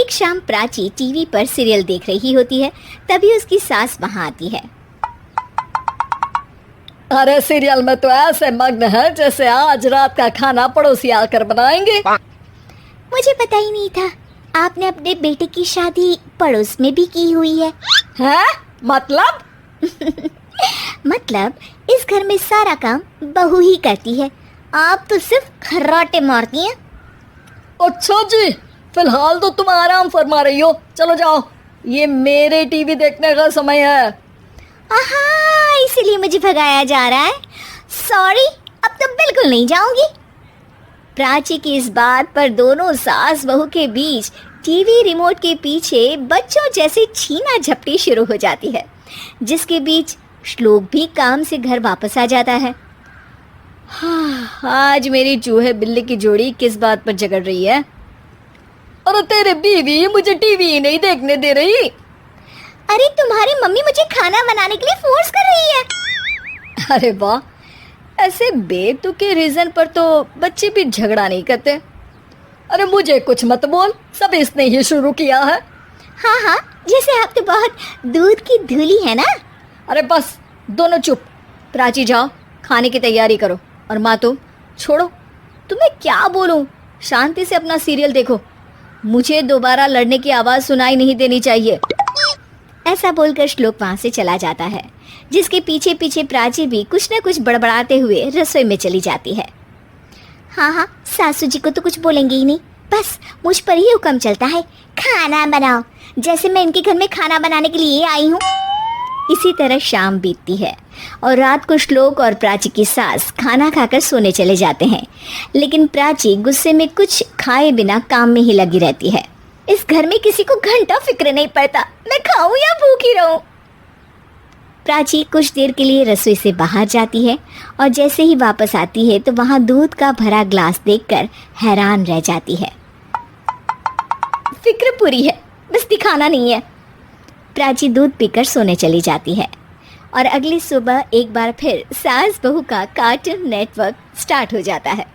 एक शाम प्राची टीवी पर सीरियल देख रही होती है। तभी उसकी सास वहां आती है। अरे सीरियल में तो ऐसे मग्न है जैसे आज रात का खाना पड़ोसी आकर बनाएंगे। मुझे पता ही नहीं था आपने अपने बेटे की शादी पड़ोस में भी की हुई है। हैं? मतलब? मतलब इस घर में सारा काम बहू ही करती है, आप तो सिर्फ खर्राटे मारती हैं। अच्छा जी, फिलहाल तो तुम आराम फरमा रही हो, चलो जाओ, ये मेरे टीवी देखने का समय है। आहा, इसीलिए मुझे भगाया जा रहा है। सॉरी, अब तो बिल्कुल नहीं जाऊंगी। प्राची की इस बात पर दोनों सास बहू के बीच टीवी रिमोट के पीछे बच्चों जैसे छीना झपटी शुरू हो जाती है, जिसके बीच श्लोक भी काम से घर वापस आ जाता है। हाँ, आज मेरी चूहे बिल्ली की जोड़ी किस बात पर झगड़ रही है? अरे तेरे बीवी मुझे टीवी ही नहीं देखने दे रही। अरे तुम्हारी मम्मी मुझे खाना बनाने के लिए फोर्स कर रही है। अरे वाह, ऐसे बेतुके रीजन पर तो बच्चे भी झगड़ा नहीं करते। अरे मुझे कुछ मत बोल, सब इसने ही शुरू किया है। हाँ हाँ, जैसे आप तो बहुत दूध की धूली है ना। अरे बस, दोनों चुप। प्राची जाओ, खाने की तैयारी करो। और माँ तुम छोड़ो, तुम्हें क्या बोलूं, शांति से अपना सीरियल देखो, मुझे दोबारा लड़ने की आवाज़ सुनाई नहीं देनी चाहिए। ऐसा बोलकर श्लोक वहाँ से चला जाता है, जिसके पीछे पीछे प्राची भी कुछ न कुछ बड़बड़ाते हुए रसोई में चली जाती है। हाँ हाँ, सासू जी को तो कुछ बोलेंगे ही नहीं, बस मुझ पर ही हुक्म चलता है, खाना बनाओ, जैसे मैं इनके घर में खाना बनाने के लिए आई हूँ। इसी तरह शाम बीतती है और रात को श्लोक और प्राची की सास खाना खाकर सोने चले जाते हैं, लेकिन प्राची गुस्से में कुछ खाए बिना काम में ही लगी रहती है। इस घर में किसी को घंटा फिक्र नहीं पड़ता, मैं खाऊं या भूखी रहूं। प्राची कुछ देर के लिए रसोई से बाहर जाती है और जैसे ही वापस आती है तो वहां दूध का भरा ग्लास देखकर हैरान रह जाती है। फिक्र पूरी है, बस दिखाना नहीं है। प्राची दूध पीकर सोने चली जाती है और अगली सुबह एक बार फिर सास बहू का कार्टून नेटवर्क स्टार्ट हो जाता है।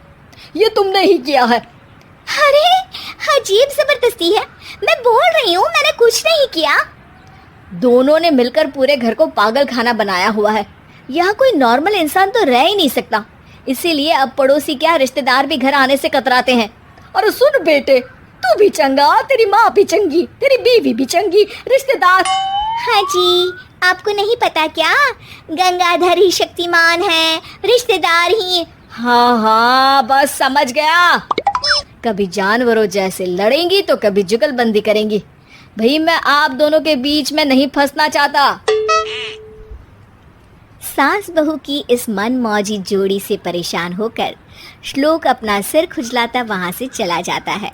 ये तुमने ही किया है। अरे अजीब जबरदस्ती है, मैं बोल रही हूँ मैंने कुछ नहीं किया। दोनों ने मिलकर पूरे घर को पागल खाना बनाया हुआ है। यहाँ कोई नॉर्मल इंसान तो रह ही नहीं सकता, इसीलिए अब पड़ोसी क्या रिश्तेदार भी घर आने से कतराते हैं। और सुन बेटे, तू भी चंगा, तेरी माँ भी चंगी, तेरी बीवी भी चंगी, रिश्तेदार। हाँ जी, आपको नहीं पता क्या, गंगाधर ही शक्तिमान है, रिश्तेदार ही। हाँ हाँ, बस समझ गया। कभी जानवरों जैसे लड़ेंगी तो कभी जुगलबंदी करेंगी। भाई मैं आप दोनों के बीच में नहीं फंसना चाहता। सास बहू की इस मनमौजी जोड़ी से परेशान होकर श्लोक अपना सिर खुजलाता वहां से चला जाता है।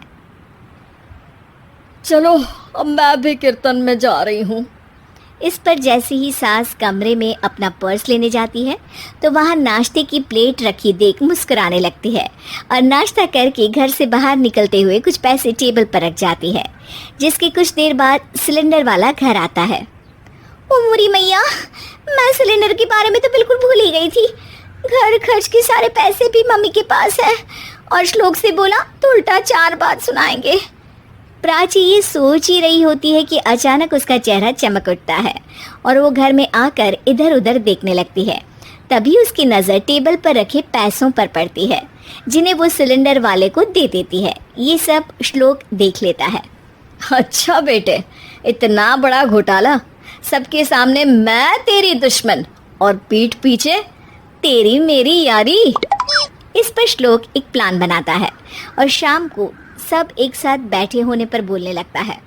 चलो अब मैं भी कीर्तन में जा रही हूँ। इस पर जैसे ही सास कमरे में अपना पर्स लेने जाती है तो वहाँ नाश्ते की प्लेट रखी देख मुस्कुराने लगती है और नाश्ता करके घर से बाहर निकलते हुए कुछ पैसे टेबल पर रख जाती है, जिसके कुछ देर बाद सिलेंडर वाला घर आता है। ओ मोरी मैया, मैं सिलेंडर के बारे में तो बिल्कुल भूल ही गई थी। घर खर्च के सारे पैसे भी मम्मी के पास है और श्लोक से बोला तो उल्टा 4 बात सुनाएंगे। प्राची ये सोच ही रही होती है कि अचानक उसका चेहरा चमक उठता है और वो घर में आकर इधर उधर देखने लगती है। तभी उसकी नज़र टेबल पर रखे पैसों पर पड़ती है, जिन्हें वो सिलेंडर वाले को दे देती है। ये सब श्लोक देख लेता है। अच्छा बेटे, इतना बड़ा घोटाला, सबके सामने मैं तेरी दुश्मन और पीठ पीछे तेरी मेरी यारी। इस पर श्लोक एक प्लान बनाता है और शाम को सब एक साथ बैठे होने पर बोलने लगता है।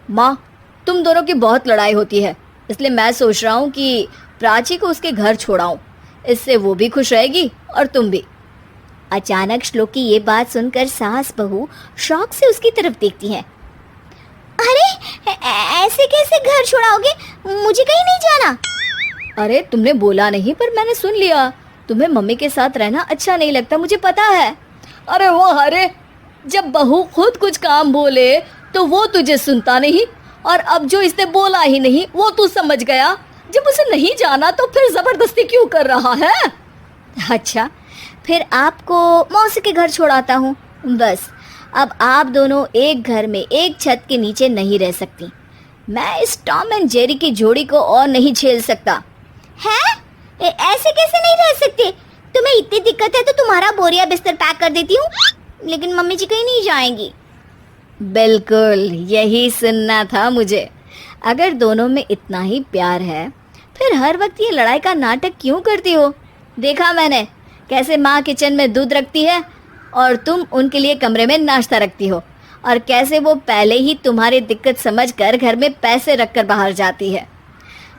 माँ, तुम दोनों की बहुत लड़ाई होती है, इसलिए मैं सोच रहा हूँ कि प्राची को उसके घर छोड़ाऊँ, इससे वो भी खुश रहेगी और तुम भी। अचानक श्लोक की ये बात सुनकर सास बहू शौक से उसकी तरफ देखती हैं। अरे ऐसे कैसे घर छोड़ाओगे, मुझे कहीं नहीं जाना। अरे तुमने बोला नहीं पर मैंने सुन लिया, तुम्हें मम्मी के साथ रहना अच्छा नहीं लगता, मुझे पता है। अरे वो अरे, जब बहू खुद कुछ काम बोले तो वो तुझे सुनता नहीं, और अब जो इसने बोला ही नहीं वो तू समझ गया। जब उसे नहीं जाना तो फिर जबरदस्ती क्यों कर रहा है? अच्छा, फिर आपको मौसी के घर छोड़ाता हूँ, बस अब आप दोनों एक घर में एक छत के नीचे नहीं रह सकती। मैं इस टॉम एंड जेरी की जोड़ी को और नहीं झेल सकता। हैं? ऐसे कैसे नहीं रह सकते? तुम्हें इतनी दिक्कत है तो तुम्हारा बोरिया बिस्तर पैक कर देती हूँ, लेकिन मम्मी जी कहीं नहीं जाएंगी। बिल्कुल यही सुनना था मुझे। अगर दोनों में इतना ही प्यार है फिर हर वक्त ये लड़ाई का नाटक क्यों करती हो? देखा मैंने कैसे माँ किचन में दूध रखती है और तुम उनके लिए कमरे में नाश्ता रखती हो, और कैसे वो पहले ही तुम्हारी दिक्कत समझकर घर में पैसे रखकर बाहर जाती है।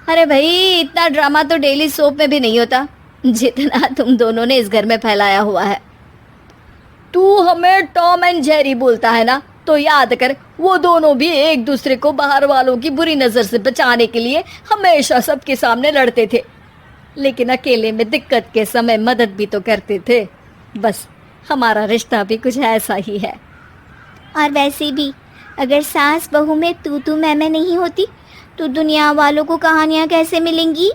अरे भाई, इतना ड्रामा तो डेली सोप में भी नहीं होता जितना तुम दोनों ने इस घर में फैलाया हुआ है। तू हमें टॉम एंड जेरी बोलता है ना, तो याद कर वो दोनों भी एक दूसरे को बाहर वालों की बुरी नज़र से बचाने के लिए हमेशा सबके सामने लड़ते थे, लेकिन अकेले में दिक्कत के समय मदद भी तो करते थे। बस हमारा रिश्ता भी कुछ ऐसा ही है। और वैसे भी अगर सास बहू में तू मैं नहीं होती तो दुनिया वालों को कहानियाँ कैसे मिलेंगी?